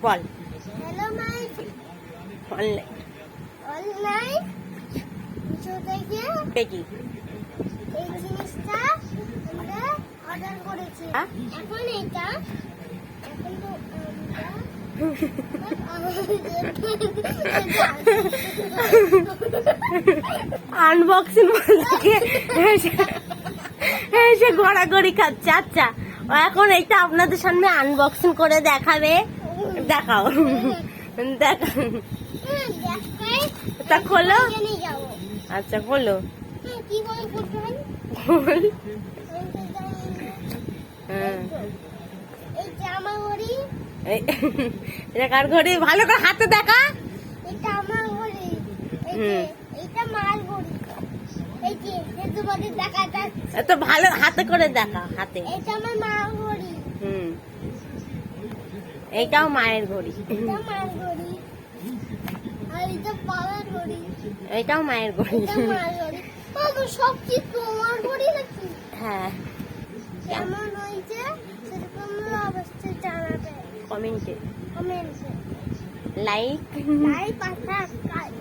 Ball. Hello my online online Meesho থেকে পেটি এই জিনিসটা আমরা অর্ডার করেছি। এখন এটা এখন তো আনবক্সিং বলতে এসে গড়াগড়ি খাচ্ছে। আচ্ছা ও এখন এইটা আপনাদের সামনে আনবক্সিং করে দেখাবে। দেখাও দেখা তা খোলো। আচ্ছা খোলো। কি বল করবেন? খোল। হ্যাঁ এই জামা ঘড়ি, এটা কার ঘড়ি? ভালো করে হাতে দেখা। এটা আমার ঘড়ি, এই যে এটা মাল ঘড়ি, এই যে হেতু বডি দেখা যাচ্ছে। এত ভালো হাতে করে দেখা হাতে। এটা আমার মা ঘড়ি, এইটাও মায়ের ঘড়ি। এটা মার ঘড়ি, আর এটা বাবার ঘড়ি, এইটাও মায়ের ঘড়ি। এটা মার ঘড়ি। বাবা সব কি তোমার ঘড়ি নাকি? হ্যাঁ কেমন হয়েছে সেরকম অবশ্যই জানাবে কমেন্টে কমেন্টে। লাইক লাইক আর সাবস্ক্রাইব।